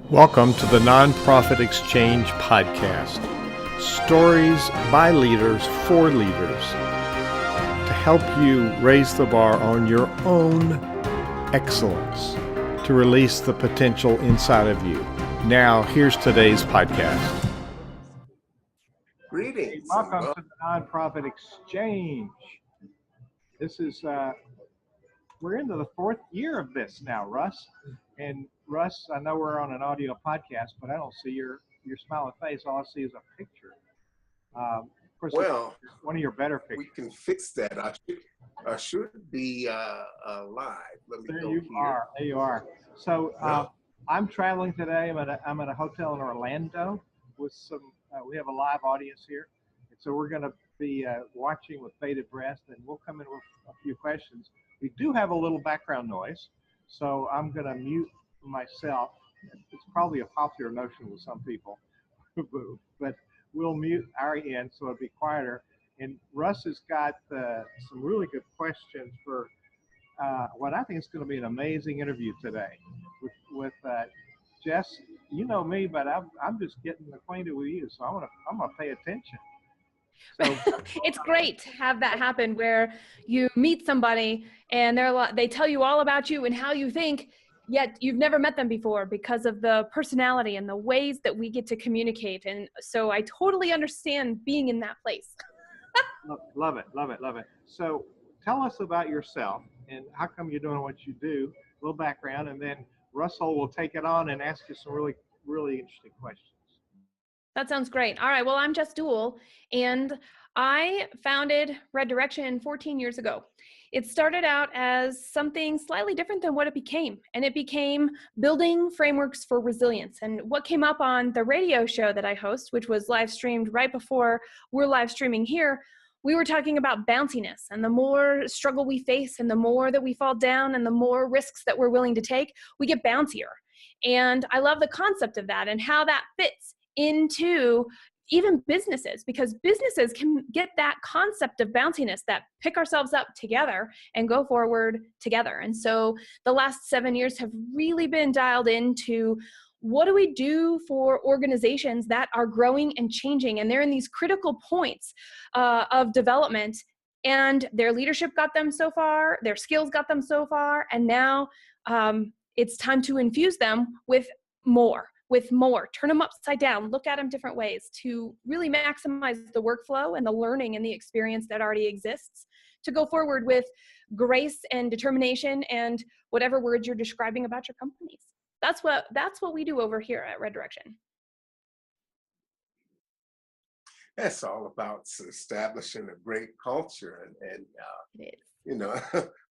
Welcome to the Nonprofit Exchange Podcast. Stories by leaders for leaders to help you raise the bar on your own excellence, to release the potential inside of you. Now, here's today's podcast. Greetings. Welcome to the Nonprofit Exchange. This is, we're into the fourth year of this now, Russ. And Russ, I know we're on an audio podcast, but I don't see your smiling face. All I see is a picture. Of course, well, it's one of your better pictures. We can fix that. I should be live. Let me There go you here. are. There you are. So I'm traveling today. I'm at a hotel in Orlando with some. We have a live audience here, and so we're going to be watching with bated breath, and we'll come in with a few questions. We do have a little background noise, so I'm going to mute myself. It's probably a popular notion with some people, but we'll mute our end so it'll be quieter. And Russ has got some really good questions for what I think is going to be an amazing interview today with Jess. You know me, but I'm just getting acquainted with you, so I'm gonna pay attention. So it's great to have that happen where you meet somebody and they tell you all about you and how you think, yet you've never met them before because of the personality and the ways that we get to communicate. And so I totally understand being in that place. Love it. So tell us about yourself and how come you're doing what you do, a little background, and then Russell will take it on and ask you some really, really interesting questions. That sounds great. All right. Well, I'm Jess Dewell, and I founded Red Direction 14 years ago. It started out as something slightly different than what it became, and it became building frameworks for resilience. And what came up on the radio show that I host, which was live streamed right before we're live streaming here, we were talking about bounciness, and the more struggle we face and the more that we fall down and the more risks that we're willing to take, we get bouncier. And I love the concept of that and how that fits into even businesses, because businesses can get that concept of bounciness, that pick ourselves up together and go forward together. And so the last 7 years have really been dialed into what do we do for organizations that are growing and changing, and they're in these critical points of development, and their leadership got them so far, their skills got them so far, and now it's time to infuse them with more, turn them upside down, look at them different ways to really maximize the workflow and the learning and the experience that already exists to go forward with grace and determination and whatever words you're describing about your companies. That's what we do over here at Red Direction. That's all about establishing a great culture, and It is. you know,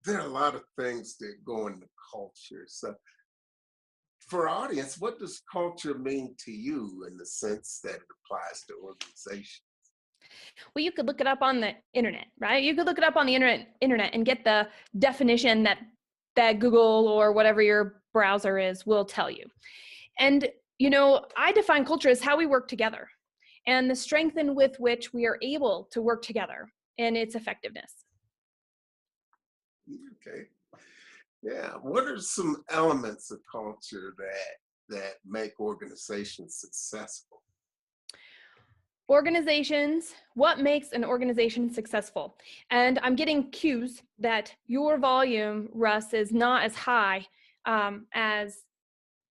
there are a lot of things that go into culture. So, for our audience, what does culture mean to you in the sense that it applies to organizations? Well, you could look it up on the internet, right? You could look it up on the internet and get the definition that Google or whatever your browser is will tell you. And, I define culture as how we work together and the strength in with which we are able to work together and its effectiveness. Okay. Yeah. What are some elements of culture that make organizations successful? What makes an organization successful? And I'm getting cues that your volume, Russ, is not as high as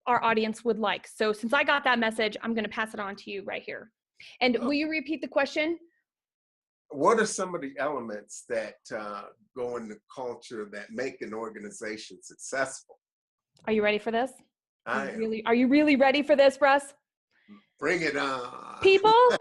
our audience would like. So since I got that message, I'm going to pass it on to you right here. And will you repeat the question? What are some of the elements that go into culture that make an organization successful? Are you ready for this? Are you really ready for this, Russ? Bring it on. People.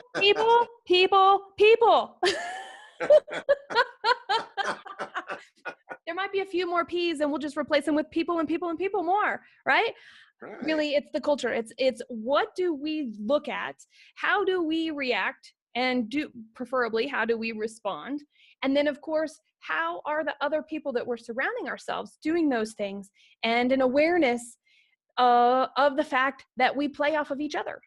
There might be a few more P's and we'll just replace them with people and people and people more, right? Right. Really, it's the culture. It's what do we look at? How do we react? And preferably, how do we respond? And then, of course, how are the other people that we're surrounding ourselves doing those things? And an awareness of the fact that we play off of each other.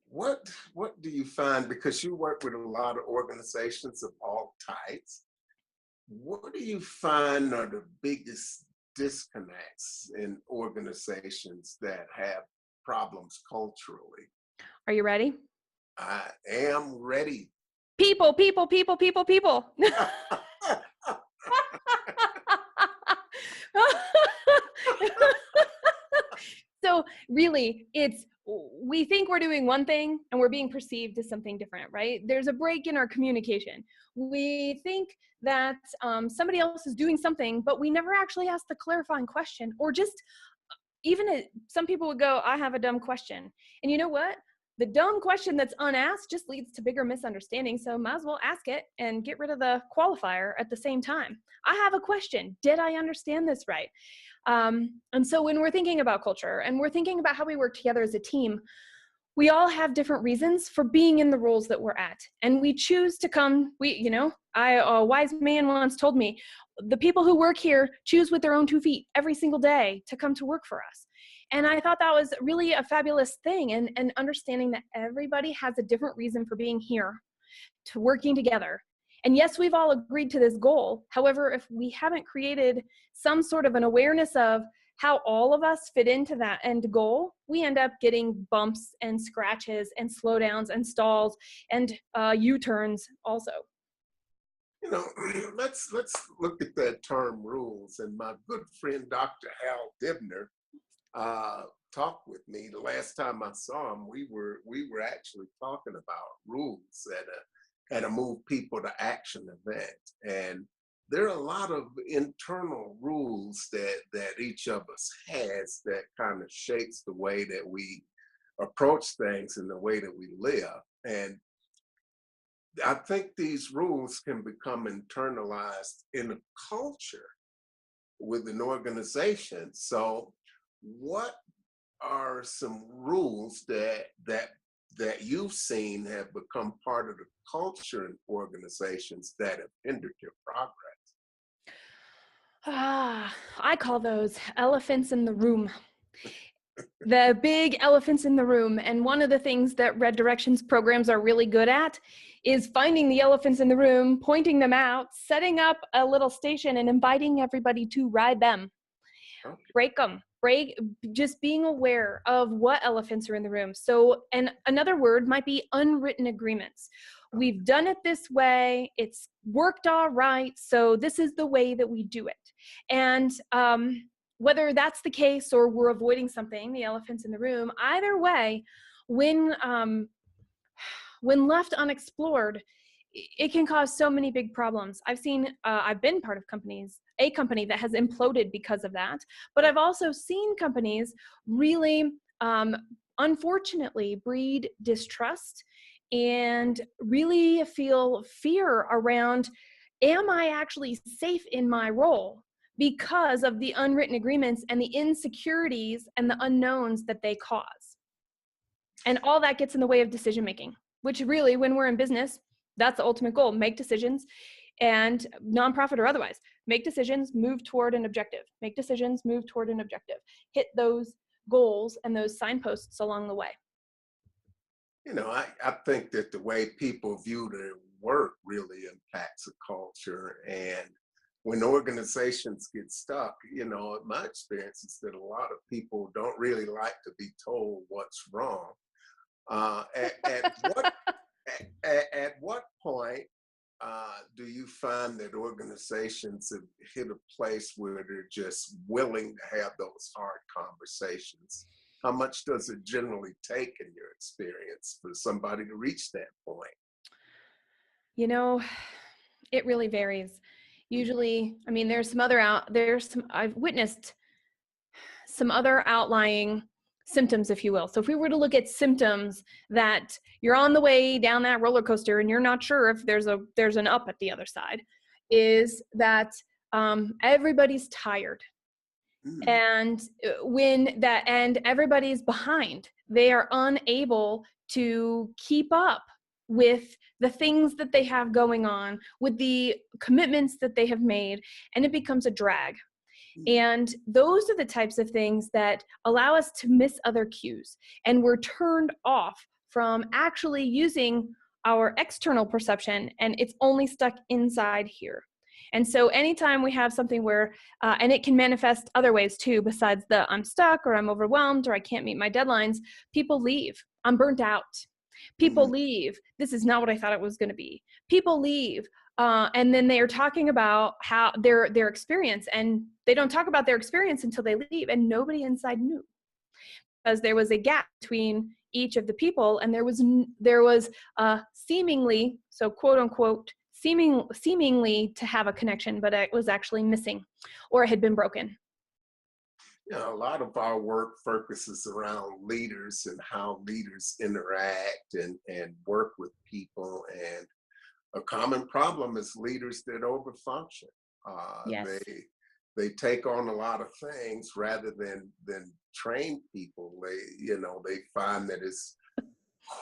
What do you find, because you work with a lot of organizations of all types, what do you find are the biggest disconnects in organizations that have problems culturally? Are you ready? I am ready. People, people, people, people, people. So really, we think we're doing one thing and we're being perceived as something different, right? There's a break in our communication. We think that somebody else is doing something, but we never actually ask the clarifying question, or just some people would go, I have a dumb question. And you know what? The dumb question that's unasked just leads to bigger misunderstanding. So might as well ask it and get rid of the qualifier at the same time. I have a question. Did I understand this right? And so when we're thinking about culture and we're thinking about how we work together as a team, we all have different reasons for being in the roles that we're at. And we choose to come, a wise man once told me, the people who work here choose with their own 2 feet every single day to come to work for us. And I thought that was really a fabulous thing, and understanding that everybody has a different reason for being here, to working together. And yes, we've all agreed to this goal. However, if we haven't created some sort of an awareness of how all of us fit into that end goal, we end up getting bumps and scratches and slowdowns and stalls and U-turns also. Let's look at that term rules. And my good friend, Dr. Hal Dibner, talked with me the last time I saw him. We were actually talking about rules at a Move People to Action event, and there are a lot of internal rules that each of us has that kind of shapes the way that we approach things and the way that we live. And I think these rules can become internalized in a culture with an organization. So what are some rules that you've seen have become part of the culture in organizations that have hindered your progress? I call those elephants in the room. The big elephants in the room. And one of the things that Red Directions programs are really good at is finding the elephants in the room, pointing them out, setting up a little station and inviting everybody to ride them. Okay. Break them. Just being aware of what elephants are in the room. So, and another word might be unwritten agreements. We've done it this way. It's worked all right. So this is the way that we do it. And whether that's the case or we're avoiding something, the elephants in the room, either way, when left unexplored, it can cause so many big problems. I've been part of a company that has imploded because of that, but I've also seen companies really, unfortunately, breed distrust and really feel fear around, am I actually safe in my role? Because of the unwritten agreements and the insecurities and the unknowns that they cause. And all that gets in the way of decision making, which really, when we're in business, that's the ultimate goal. Make decisions, and nonprofit or otherwise, make decisions, move toward an objective. Make decisions, move toward an objective. Hit those goals and those signposts along the way. I think that the way people view their work really impacts a culture. And when organizations get stuck, my experience is that a lot of people don't really like to be told what's wrong. At what point do you find that organizations have hit a place where they're just willing to have those hard conversations? How much does it generally take in your experience for somebody to reach that point? It really varies. Usually, I've witnessed some other outlying symptoms, if you will. So if we were to look at symptoms that you're on the way down that roller coaster and you're not sure if there's an up at the other side, is that everybody's tired. And and everybody's behind. They are unable to keep up with the things that they have going on, with the commitments that they have made, and it becomes a drag. And those are the types of things that allow us to miss other cues, and we're turned off from actually using our external perception, and it's only stuck inside here. And so anytime we have something where, and it can manifest other ways too, besides the I'm stuck or I'm overwhelmed or I can't meet my deadlines, people leave. I'm burnt out. People leave. This is not what I thought it was going to be. People leave. And then they are talking about how their experience, and they don't talk about their experience until they leave, and nobody inside knew, because there was a gap between each of the people, and there was seemingly, so quote unquote, seemingly to have a connection, but it was actually missing, or it had been broken. You know, a lot of our work focuses around leaders and how leaders interact and work with people. And a common problem is leaders that overfunction. Yes. They take on a lot of things rather than train people. They find that it's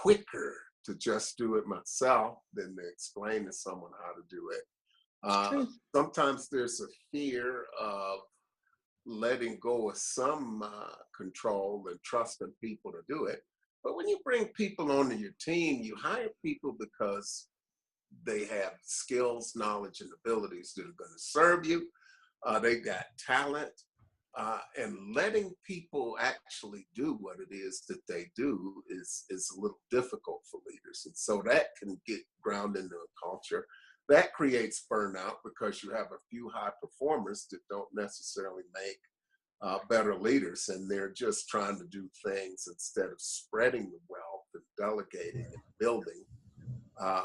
quicker to just do it myself than to explain to someone how to do it. Sometimes there's a fear of letting go of some control and trusting people to do it. But when you bring people onto your team, you hire people because they have skills, knowledge, and abilities that are going to serve you. They got talent, and letting people actually do what it is that they do is a little difficult for leaders. And so that can get ground into a culture. That creates burnout because you have a few high performers that don't necessarily make better leaders, and they're just trying to do things instead of spreading the wealth and delegating and building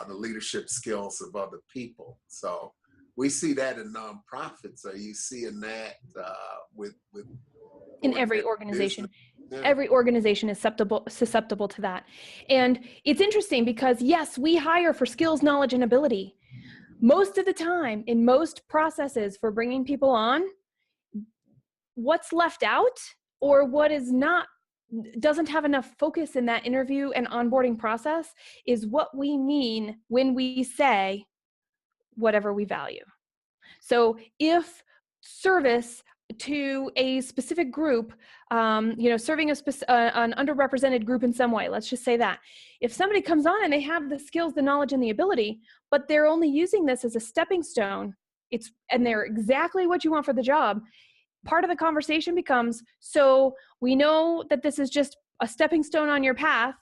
the leadership skills of other people. So we see that in nonprofits. Are you seeing that with in every organization? Yeah. Every organization is susceptible to that. And it's interesting because yes, we hire for skills, knowledge, and ability. Most of the time, in most processes for bringing people on, what's left out or what is not, doesn't have enough focus in that interview and onboarding process is what we mean when we say whatever we value. So if service to a specific group, serving an underrepresented group in some way, let's just say that. If somebody comes on and they have the skills, the knowledge, and the ability, but they're only using this as a stepping stone, and they're exactly what you want for the job, part of the conversation becomes, so we know that this is just a stepping stone on your path.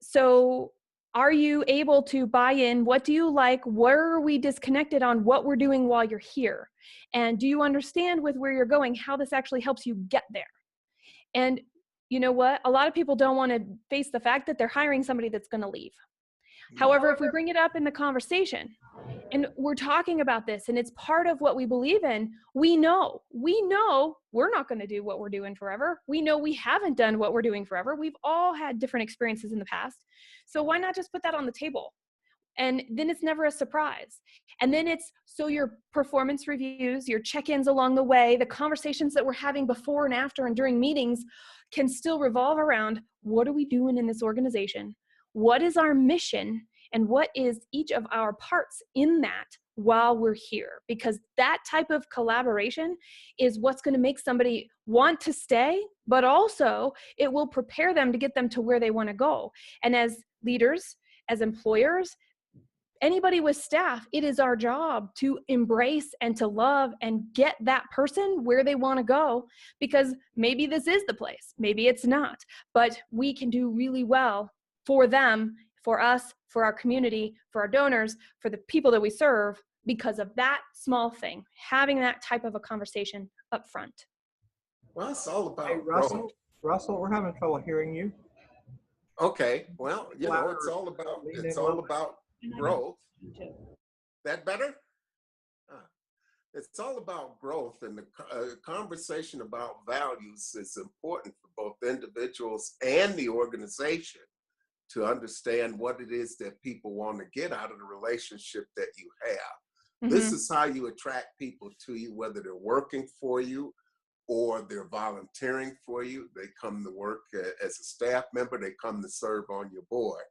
So are you able to buy in? What do you like? Where are we disconnected on what we're doing while you're here? And do you understand with where you're going, how this actually helps you get there? And you know what? A lot of people don't want to face the fact that they're hiring somebody that's going to leave. However, if we bring it up in the conversation and we're talking about this and it's part of what we believe in, we know we're not going to do what we're doing forever. We know we haven't done what we're doing forever. We've all had different experiences in the past. So why not just put that on the table? And then it's never a surprise. And then so your performance reviews, your check-ins along the way, the conversations that we're having before and after and during meetings can still revolve around, what are we doing in this organization? What is our mission? And what is each of our parts in that while we're here? Because that type of collaboration is what's going to make somebody want to stay, but also it will prepare them to get them to where they want to go. And as leaders, as employers, anybody with staff, it is our job to embrace and to love and get that person where they want to go, because maybe this is the place, maybe it's not, but we can do really well for them, for us, for our community, for our donors, for the people that we serve, because of that small thing, having that type of a conversation up front. Well, it's all about Russell, we're having trouble hearing you. Okay, well, it's all about growth. That better? It's all about growth, and the conversation about values is important for both individuals and the organization to understand what it is that people want to get out of the relationship that you have. Mm-hmm. This is how you attract people to you, whether they're working for you or they're volunteering for you. They come to work as a staff member, they come to serve on your board.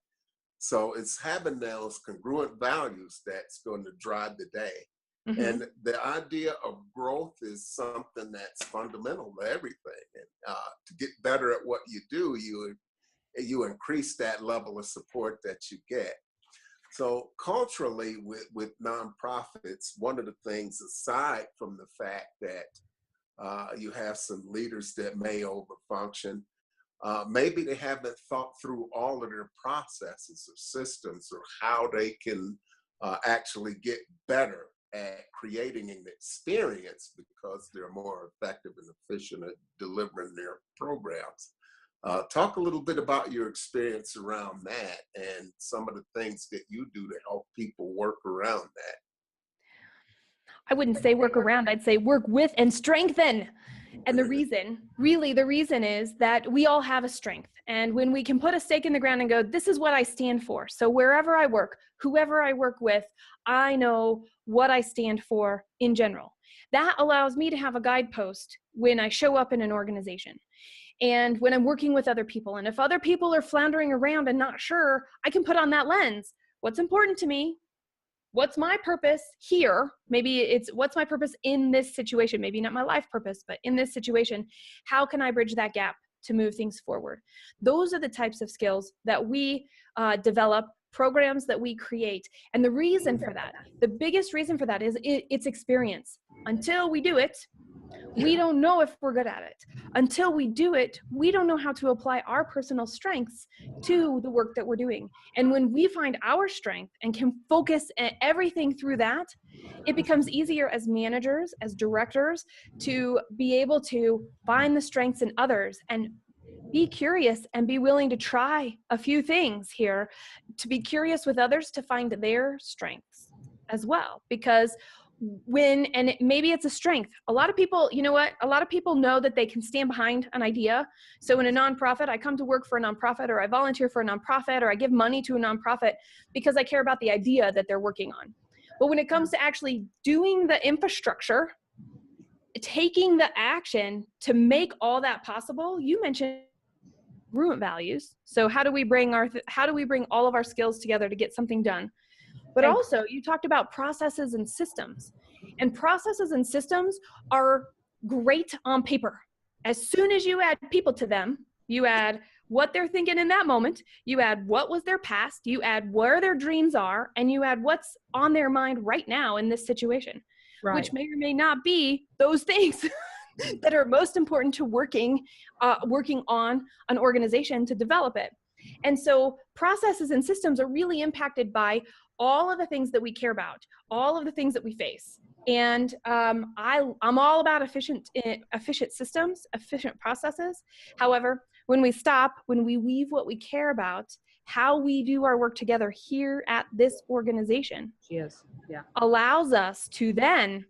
So it's having those congruent values that's going to drive the day. Mm-hmm. And the idea of growth is something that's fundamental to everything. And to get better at what you do, you increase that level of support that you get. So culturally, with nonprofits, one of the things, aside from the fact that you have some leaders that may overfunction, maybe they haven't thought through all of their processes or systems or how they can actually get better at creating an experience because they're more effective and efficient at delivering their programs. Talk a little bit about your experience around that and some of the things that you do to help people work around that. I wouldn't say work around, I'd say work with and strengthen. And the reason is that we all have a strength. And when we can put a stake in the ground and go, this is what I stand for. So wherever I work, whoever I work with, I know what I stand for in general. That allows me to have a guidepost when I show up in an organization. And when I'm working with other people, and if other people are floundering around and not sure, I can put on that lens. What's important to me? What's my purpose here? Maybe it's what's my purpose in this situation? Maybe not my life purpose, but in this situation, how can I bridge that gap to move things forward? Those are the types of skills that we develop, programs that we create. And the reason for that, the biggest reason for that is it's experience. Until we do it, we don't know if we're good at it. Until we do it, we don't know how to apply our personal strengths to the work that we're doing. And when we find our strength and can focus everything through that, it becomes easier as managers, as directors, to be able to find the strengths in others and be curious and be willing to try a few things here, to be curious with others to find their strengths as well. Because maybe it's a strength. A lot of people, you know what? A lot of people know that they can stand behind an idea. So in a nonprofit, I come to work for a nonprofit, or I volunteer for a nonprofit, or I give money to a nonprofit because I care about the idea that they're working on. But when it comes to actually doing the infrastructure, taking the action to make all that possible, you mentioned congruent values. So how do we bring all of our skills together to get something done? But also, you talked about processes and systems. And processes and systems are great on paper. As soon as you add people to them, you add what they're thinking in that moment, you add what was their past, you add where their dreams are, and you add what's on their mind right now in this situation, right, which may or may not be those things that are most important to working on an organization to develop it. And so processes and systems are really impacted by all of the things that we care about, all of the things that we face. And I'm all about efficient systems, efficient processes. However, when we weave what we care about, how we do our work together here at this organization, allows us to then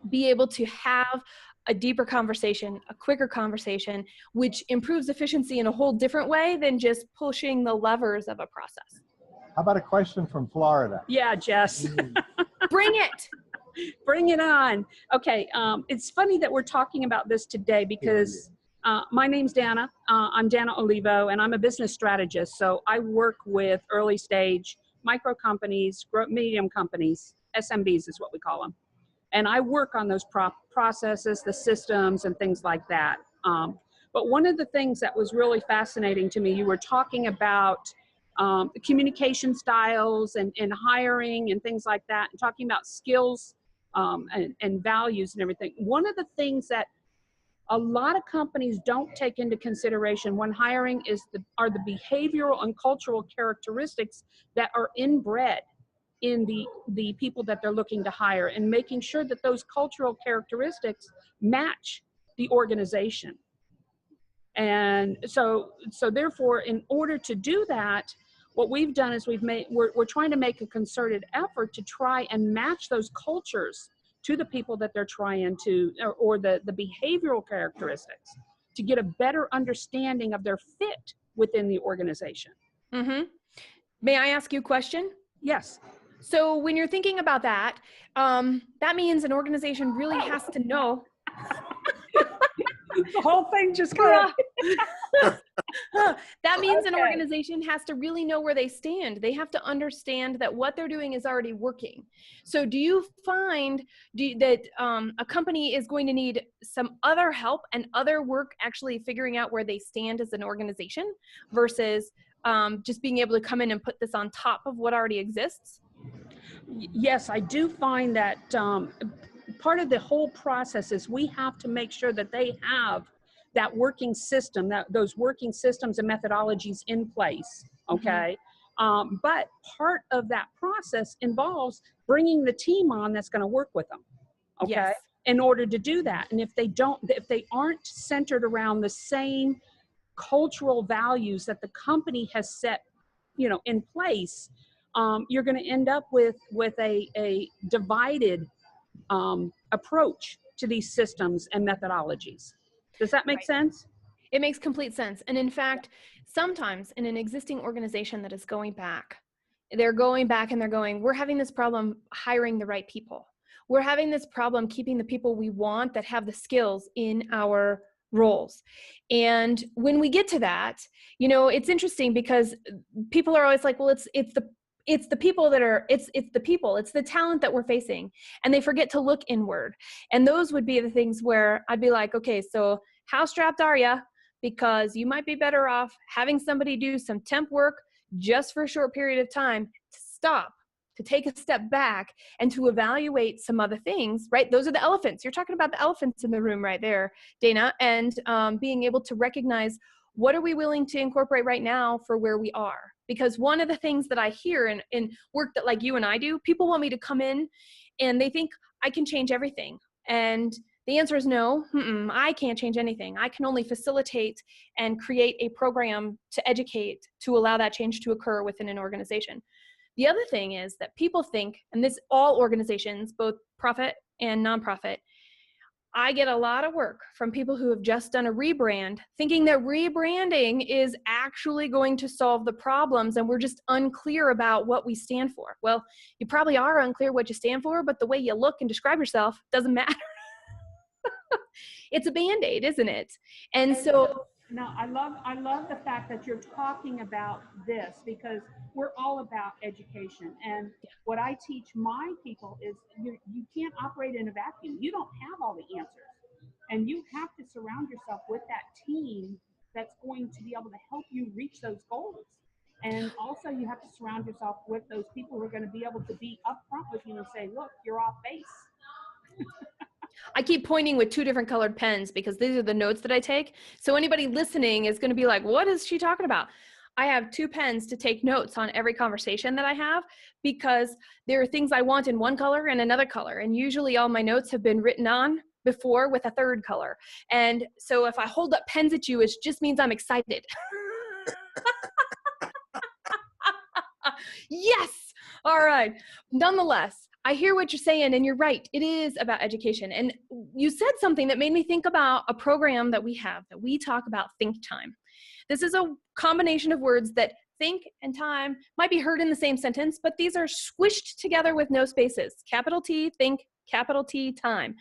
be able to have a deeper conversation, a quicker conversation, which improves efficiency in a whole different way than just pushing the levers of a process. How about a question from Florida? Yeah, Jess. Bring it. Bring it on. Okay, it's funny that we're talking about this today because my name's Dana. I'm Dana Olivo, and I'm a business strategist. So I work with early stage micro companies, medium companies, SMBs is what we call them. And I work on those processes, the systems, and things like that. But one of the things that was really fascinating to me, you were talking about the communication styles and hiring and things like that, and talking about skills and values and everything. One of the things that a lot of companies don't take into consideration when hiring are the behavioral and cultural characteristics that are inbred in the people that they're looking to hire, and making sure that those cultural characteristics match the organization. And so therefore, in order to do that, what we've done is we're trying to make a concerted effort to try and match those cultures to the people that they're trying to, or the behavioral characteristics, to get a better understanding of their fit within the organization. Mm-hmm. May I ask you a question? Yes. So when you're thinking about that, that means an organization really has to know. The whole thing just kind of. That means an organization has to really know where they stand. They have to understand that what they're doing is already working. So do you find that a company is going to need some other help and other work actually figuring out where they stand as an organization versus just being able to come in and put this on top of what already exists? Yes, I do find that part of the whole process is we have to make sure that they have that working system, those working systems and methodologies in place, okay? But part of that process involves bringing the team on that's going to work with them, okay? Yes. In order to do that. And if they aren't centered around the same cultural values that the company has set, in place, you're going to end up with a divided approach to these systems and methodologies. Does that make sense? It makes complete sense. And in fact, sometimes in an existing organization that is going back, they're going, we're having this problem hiring the right people. We're having this problem keeping the people we want that have the skills in our roles. And when we get to that, it's interesting because people are always like, well, it's the people that are, it's the talent that we're facing. And they forget to look inward. And those would be the things where I'd be like, okay, so how strapped are you? Because you might be better off having somebody do some temp work just for a short period of time to stop, to take a step back and to evaluate some other things, right? Those are the elephants. You're talking about the elephants in the room right there, Dana, and being able to recognize what are we willing to incorporate right now for where we are? Because one of the things that I hear in work that like you and I do, people want me to come in and they think I can change everything. And the answer is no, I can't change anything. I can only facilitate and create a program to educate, to allow that change to occur within an organization. The other thing is that people think, and this all organizations, both profit and nonprofit, I get a lot of work from people who have just done a rebrand, thinking that rebranding is actually going to solve the problems and we're just unclear about what we stand for. Well, you probably are unclear what you stand for, but the way you look and describe yourself doesn't matter. It's a Band-Aid, isn't it? And so now I love the fact that you're talking about this, because we're all about education. And what I teach my people is you can't operate in a vacuum. You don't have all the answers. And you have to surround yourself with that team that's going to be able to help you reach those goals. And also you have to surround yourself with those people who are going to be able to be upfront with you and say, look, you're off base. I keep pointing with two different colored pens because these are the notes that I take. So anybody listening is going to be like, what is she talking about? I have two pens to take notes on every conversation that I have because there are things I want in one color and another color. And usually all my notes have been written on before with a third color. And so if I hold up pens at you, it just means I'm excited. Yes. All right. Nonetheless, I hear what you're saying, and you're right. It is about education. And you said something that made me think about a program that we have that we talk about, Think Time. This is a combination of words that think and time might be heard in the same sentence, but these are squished together with no spaces. Capital T, think, capital T, time.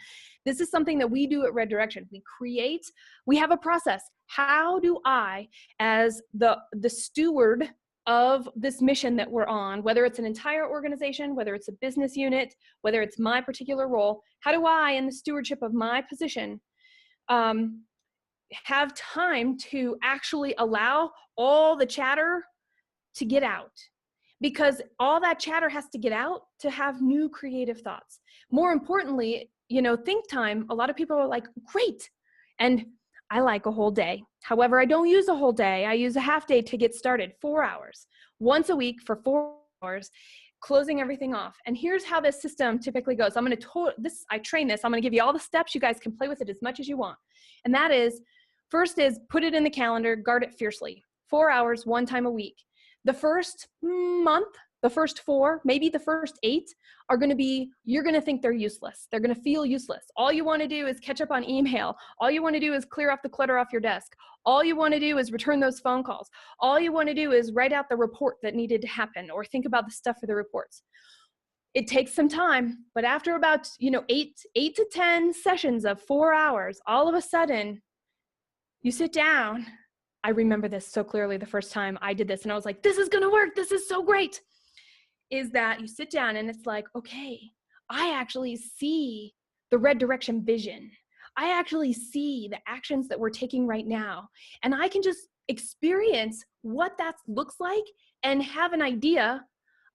This is something that we do at Red Direction. We have a process. How do I, as the steward of this mission that we're on, whether it's an entire organization, whether it's a business unit, whether it's my particular role, how do I, in the stewardship of my position, have time to actually allow all the chatter to get out? Because all that chatter has to get out to have new creative thoughts. More importantly, think time, a lot of people are like, great. And I like a whole day. However, I don't use a whole day. I use a half day to get started, 4 hours, once a week for 4 hours, closing everything off. And here's how this system typically goes. I train this. I'm going to give you all the steps. You guys can play with it as much as you want. And that is, first is put it in the calendar, guard it fiercely. 4 hours, one time a week. The first month, the first 4, maybe the first 8 are going to be, you're going to think they're useless. They're going to feel useless. All you want to do is catch up on email. All you want to do is clear off the clutter off your desk. All you want to do is return those phone calls. All you want to do is write out the report that needed to happen or think about the stuff for the reports. It takes some time, but after about, 8 to 10 sessions of 4 hours, all of a sudden you sit down. I remember this so clearly the first time I did this and I was like, this is going to work. This is so great. Is that you sit down and it's like, okay, I actually see the Red Direction vision. I actually see the actions that we're taking right now. And I can just experience what that looks like and have an idea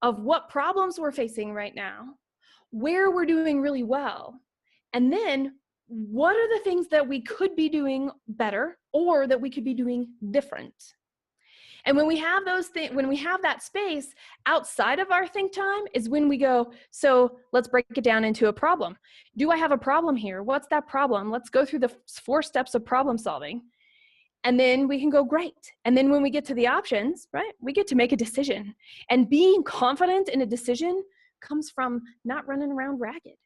of what problems we're facing right now, where we're doing really well, and then what are the things that we could be doing better or that we could be doing different. And when we have those things, when we have that space outside of our think time is when we go, so let's break it down into a problem. Do I have a problem here? What's that problem? Let's go through the 4 steps of problem solving. And then we can go, great. And then when we get to the options, right, we get to make a decision. And being confident in a decision comes from not running around ragged,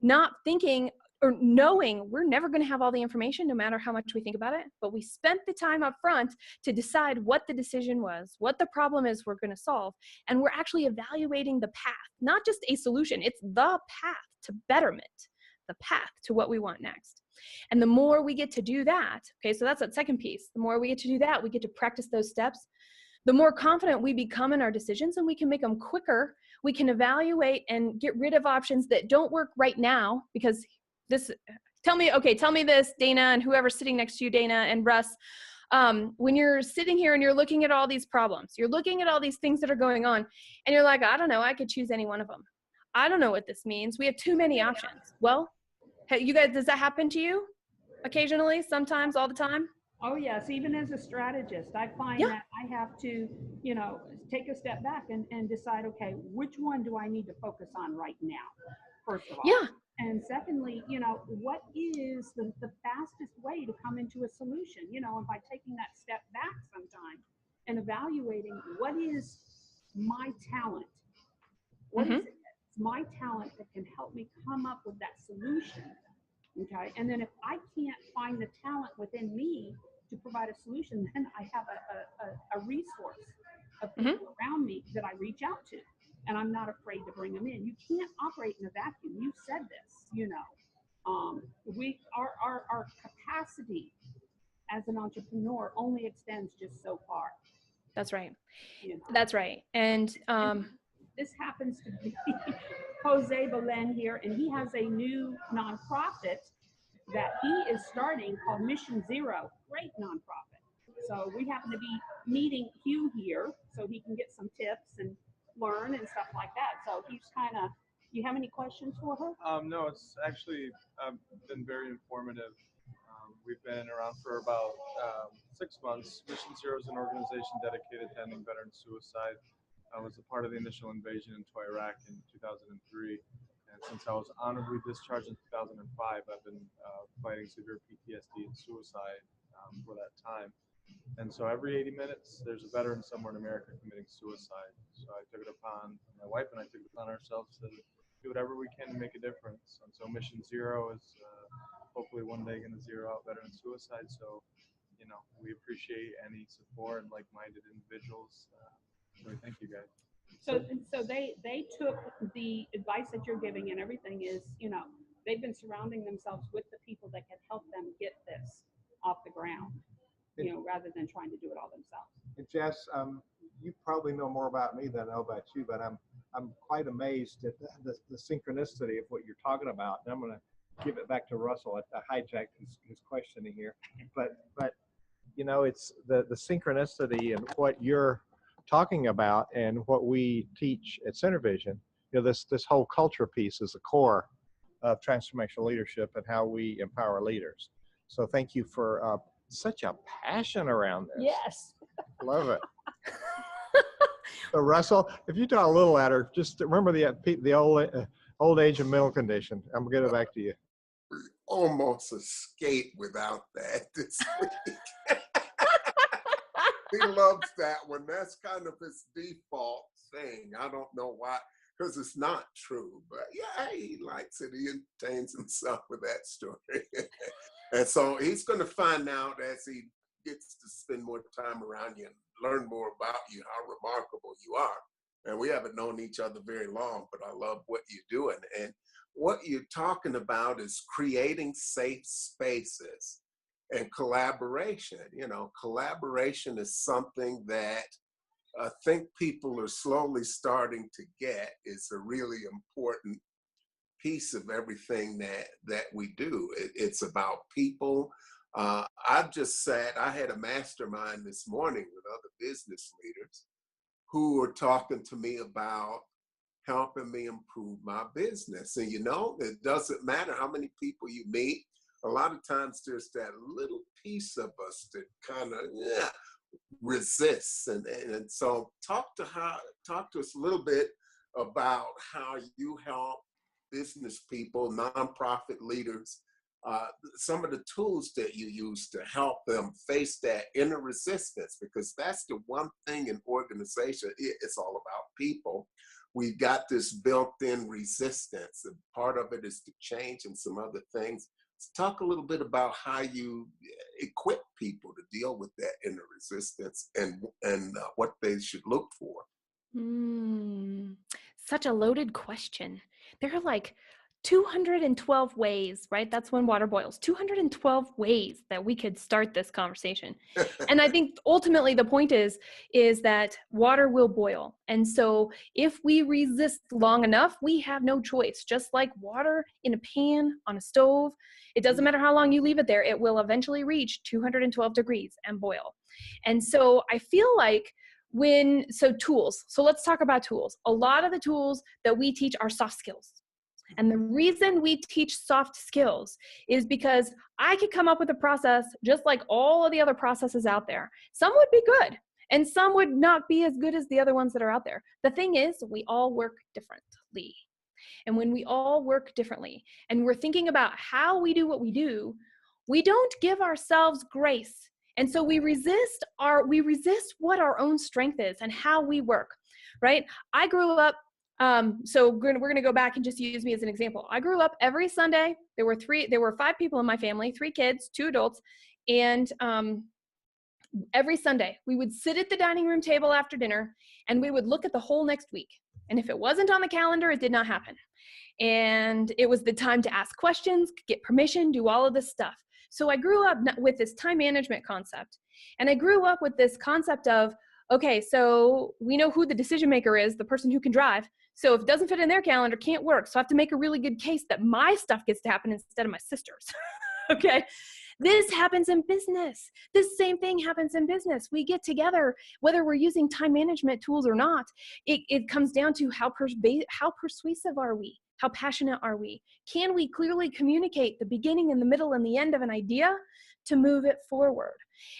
not thinking or knowing we're never going to have all the information no matter how much we think about it, but we spent the time up front to decide what the decision was, what the problem is we're going to solve, and we're actually evaluating the path, not just a solution, it's the path to betterment, the path to what we want next. And the more we get to do that, okay, so that's that second piece, the more we get to do that, we get to practice those steps, the more confident we become in our decisions, and we can make them quicker. We can evaluate and get rid of options that don't work right now, because this, tell me this, Dana, and whoever's sitting next to you, Dana and Russ, when you're sitting here and you're looking at all these problems, you're looking at all these things that are going on, and you're like, I don't know, I could choose any one of them. I don't know what this means. We have too many options. Well, hey, you guys, does that happen to you occasionally, sometimes, all the time? Oh yes, even as a strategist, I find that I have to, take a step back and decide, okay, which one do I need to focus on right now, first of all? Yeah. And secondly, what is the fastest way to come into a solution? And by taking that step back sometimes and evaluating what is my talent? What is it that's my talent that can help me come up with that solution? Okay. And then if I can't find the talent within me to provide a solution, then I have a resource of people around me that I reach out to. And I'm not afraid to bring them in. You can't operate in a vacuum. You said this, our capacity as an entrepreneur only extends just so far. That's right. That's right. And this happens to be Jose Belen here, and he has a new nonprofit that he is starting called Mission Zero. Great nonprofit. So we happen to be meeting Hugh here so he can get some tips and learn and stuff like that. So he's you have any questions for her? No, it's actually been very informative. We've been around for about 6 months. Mission Zero is an organization dedicated to ending veteran suicide. I was a part of the initial invasion into Iraq in 2003. And since I was honorably discharged in 2005, I've been fighting severe PTSD and suicide for that time. And so every 80 minutes, there's a veteran somewhere in America committing suicide. So I took it upon, my wife and I took it upon ourselves to do whatever we can to make a difference. And so Mission Zero is hopefully one day going to zero out veteran suicide. So, we appreciate any support and like-minded individuals. So thank you guys. So they took the advice that you're giving, and everything is, they've been surrounding themselves with the people that can help them get this off the ground, rather than trying to do it all themselves. And Jess, you probably know more about me than I know about you, but I'm quite amazed at the synchronicity of what you're talking about. And I'm going to give it back to Russell. I hijacked his questioning here, but it's the synchronicity and what you're talking about and what we teach at Center Vision. This whole culture piece is the core of transformational leadership and how we empower leaders. So thank you for such a passion around this. Yes. Love it. So Russell, if you talk a little louder, just remember the old age and mental condition. I'm going to give it back to you. Almost escaped without that this week. He loves that one. That's kind of his default thing. I don't know why, because it's not true. But yeah, he likes it. He entertains himself with that story. And so he's going to find out as he gets to spend more time around you and learn more about you, how remarkable you are. And we haven't known each other very long, but I love what you're doing. And what you're talking about is creating safe spaces and collaboration. Collaboration is something that I think people are slowly starting to get is a really important piece of everything that we do. It's about people. I had a mastermind this morning with other business leaders who were talking to me about helping me improve my business. And it doesn't matter how many people you meet. A lot of times there's that little piece of us that kind of resists. And so talk to us a little bit about how you help business people, nonprofit leaders, some of the tools that you use to help them face that inner resistance, because that's the one thing in organization, it's all about people. We've got this built-in resistance, and part of it is to change and some other things. Let's talk a little bit about how you equip people to deal with that inner resistance and what they should look for. Such a loaded question. There are like 212 ways, right? That's when water boils. 212 ways that we could start this conversation. And I think ultimately the point is that water will boil. And so if we resist long enough, we have no choice. Just like water in a pan on a stove, it doesn't matter how long you leave it there, it will eventually reach 212 degrees and boil. And so I feel like tools. So let's talk about tools. A lot of the tools that we teach are soft skills. And the reason we teach soft skills is because I could come up with a process just like all of the other processes out there. Some would be good and some would not be as good as the other ones that are out there. The thing is, we all work differently. And when we all work differently and we're thinking about how we do what we do, we don't give ourselves grace. And so we resist what our own strength is and how we work, right? I grew up, so we're going to go back and just use me as an example. I grew up every Sunday. There were 5 people in my family, 3 kids, 2 adults. And every Sunday we would sit at the dining room table after dinner and we would look at the whole next week. And if it wasn't on the calendar, it did not happen. And it was the time to ask questions, get permission, do all of this stuff. So I grew up with this time management concept. And I grew up with this concept of, okay, so we know who the decision maker is, the person who can drive. So if it doesn't fit in their calendar, can't work. So I have to make a really good case that my stuff gets to happen instead of my sister's. Okay. This happens in business. This same thing happens in business. We get together, whether we're using time management tools or not. It comes down to how persuasive are we? How passionate are we? Can we clearly communicate the beginning and the middle and the end of an idea to move it forward?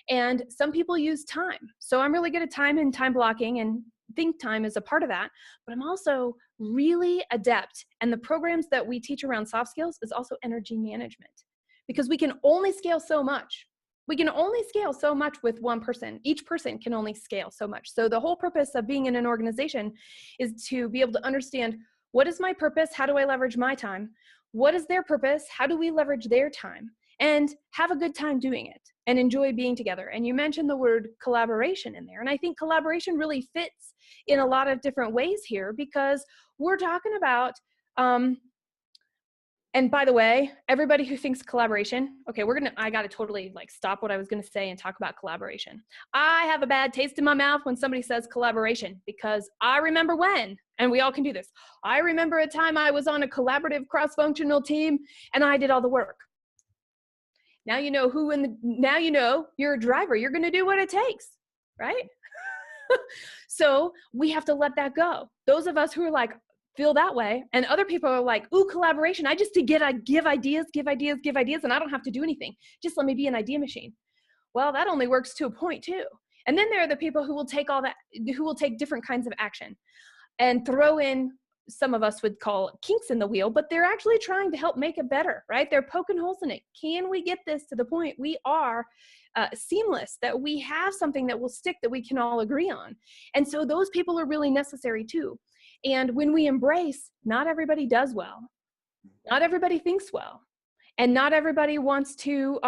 And some people use time. So I'm really good at time and time blocking, and think time is a part of that. But I'm also really adept. And the programs that we teach around soft skills is also energy management, because we can only scale so much. We can only scale so much with one person. Each person can only scale so much. So the whole purpose of being in an organization is to be able to understand, what is my purpose? How do I leverage my time? What is their purpose? How do we leverage their time? And have a good time doing it and enjoy being together. And you mentioned the word collaboration in there. And I think collaboration really fits in a lot of different ways here, because we're talking about, and by the way, everybody who thinks collaboration, okay, I got to totally stop what I was going to say and talk about collaboration. I have a bad taste in my mouth when somebody says collaboration, because I remember and we all can do this. I remember a time I was on a collaborative cross-functional team and I did all the work. Now you know now you know you're a driver. You're going to do what it takes, right? So we have to let that go. Those of us who are feel that way, and other people are like, ooh, collaboration. I just give ideas, and I don't have to do anything. Just let me be an idea machine. Well, that only works to a point too. And then there are the people who will take different kinds of action and throw in, some of us would call kinks in the wheel, but they're actually trying to help make it better, right? They're poking holes in it. Can we get this to the point we are seamless, that we have something that will stick, that we can all agree on? And so those people are really necessary too. And when we embrace, not everybody does well, not everybody thinks well, and not everybody wants to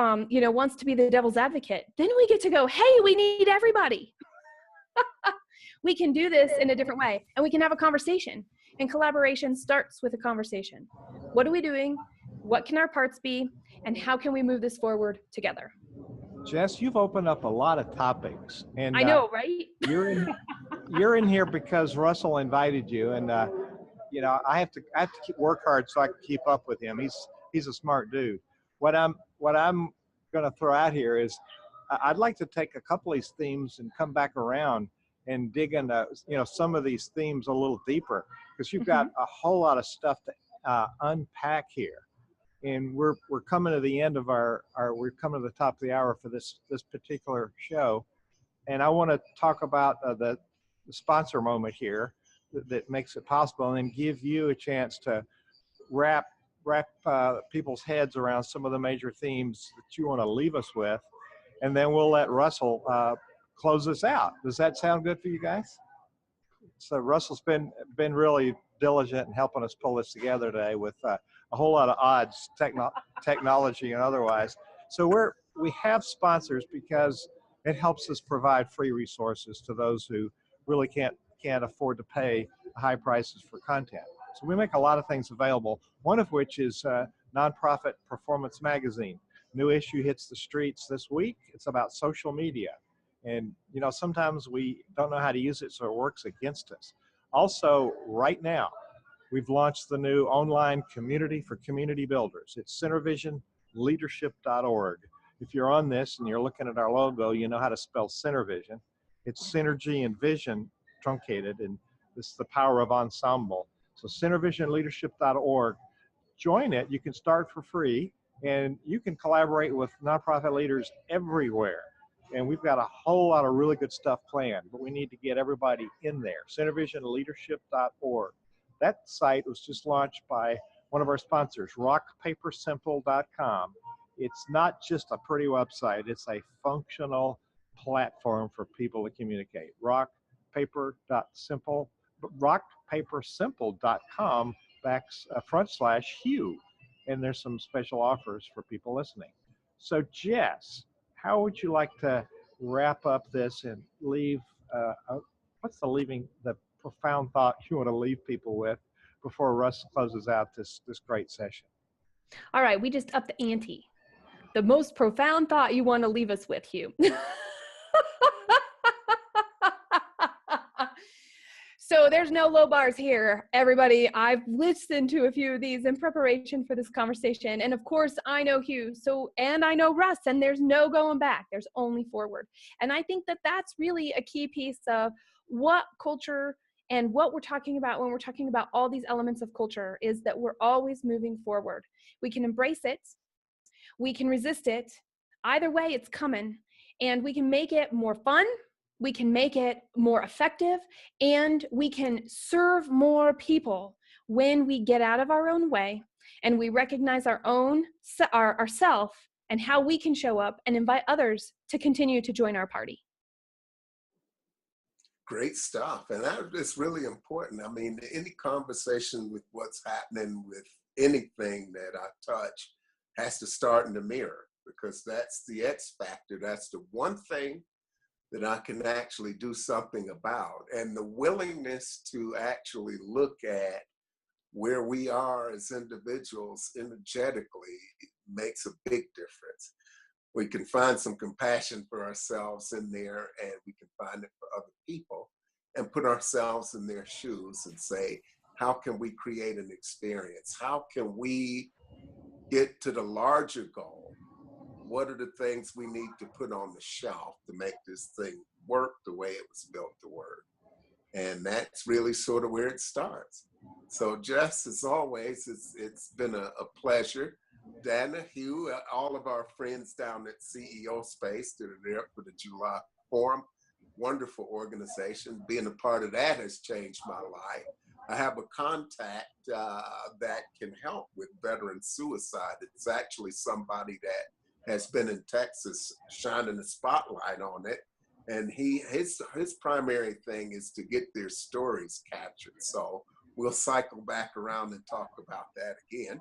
be the devil's advocate, then we get to go, hey, we need everybody. We can do this in a different way, and we can have a conversation. And collaboration starts with a conversation. What are we doing? What can our parts be? And how can we move this forward together? Jess, you've opened up a lot of topics, and I know, right? You're in here because Russell invited you, and I have to work hard so I can keep up with him. He's a smart dude. What I'm going to throw out here is I'd like to take a couple of these themes and come back around and dig into some of these themes a little deeper, because you've got a whole lot of stuff to unpack here. And we're coming to the end of we're coming to the top of the hour for this particular show, and I want to talk about the sponsor moment here that makes it possible, and then give you a chance to wrap people's heads around some of the major themes that you want to leave us with, and then we'll let Russell close us out. Does that sound good for you guys? So Russell's been really diligent in helping us pull this together today with a whole lot of odds, technology and otherwise. So we have sponsors because it helps us provide free resources to those who really can't afford to pay high prices for content. So we make a lot of things available, one of which is Nonprofit Performance Magazine. New issue hits the streets this week. It's about social media. And, sometimes we don't know how to use it, so it works against us. Also, right now, we've launched the new online community for community builders. It's synervisionleadership.org. If you're on this and you're looking at our logo, you know how to spell Synervision. It's synergy and vision truncated, and this is the power of ensemble. So synervisionleadership.org. Join it. You can start for free, and you can collaborate with nonprofit leaders everywhere. And we've got a whole lot of really good stuff planned, but we need to get everybody in there. synervisionleadership.org. That site was just launched by one of our sponsors, rockpapersimple.com. It's not just a pretty website, it's a functional platform for people to communicate. rockpapersimple.com/Hugh. And there's some special offers for people listening. So Jess, how would you like to wrap up this and leave, what's the profound thought you want to leave people with before Russ closes out this great session? All right, we just upped the ante. The most profound thought you want to leave us with, Hugh. So there's no low bars here, everybody. I've listened to a few of these in preparation for this conversation. And of course, I know Hugh, and I know Russ, and there's no going back. There's only forward. And I think that that's really a key piece of what culture and what we're talking about when we're talking about all these elements of culture, is that we're always moving forward. We can embrace it. We can resist it. Either way, it's coming. And we can make it more fun. We can make it more effective, and we can serve more people when we get out of our own way and we recognize ourself and how we can show up and invite others to continue to join our party. Great stuff. And that is really important. I mean, any conversation with what's happening with anything that I touch has to start in the mirror, because that's the X factor. That's the one thing that I can actually do something about. And the willingness to actually look at where we are as individuals energetically makes a big difference. We can find some compassion for ourselves in there, and we can find it for other people and put ourselves in their shoes and say, how can we create an experience? How can we get to the larger goal? What are the things we need to put on the shelf to make this thing work the way it was built to work? And that's really sort of where it starts. So Jess, as always, it's been a pleasure. Dana, Hugh, all of our friends down at CEO Space that are there for the July Forum, wonderful organization. Being a part of that has changed my life. I have a contact that can help with veteran suicide. It's actually somebody that has been in Texas shining a spotlight on it. And his primary thing is to get their stories captured. So we'll cycle back around and talk about that again.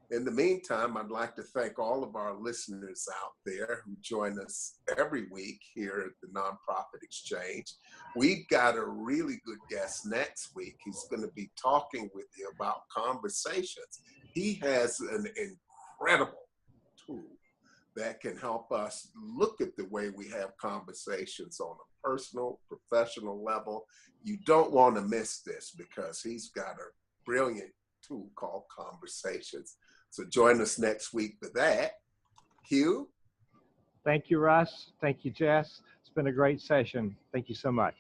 In the meantime, I'd like to thank all of our listeners out there who join us every week here at the Nonprofit Exchange. We've got a really good guest next week. He's going to be talking with you about conversations. He has an incredible tool that can help us look at the way we have conversations on a personal, professional level. You don't want to miss this, because he's got a brilliant tool called Conversations. So join us next week for that. Hugh? Thank you, Russ. Thank you, Jess. It's been a great session. Thank you so much.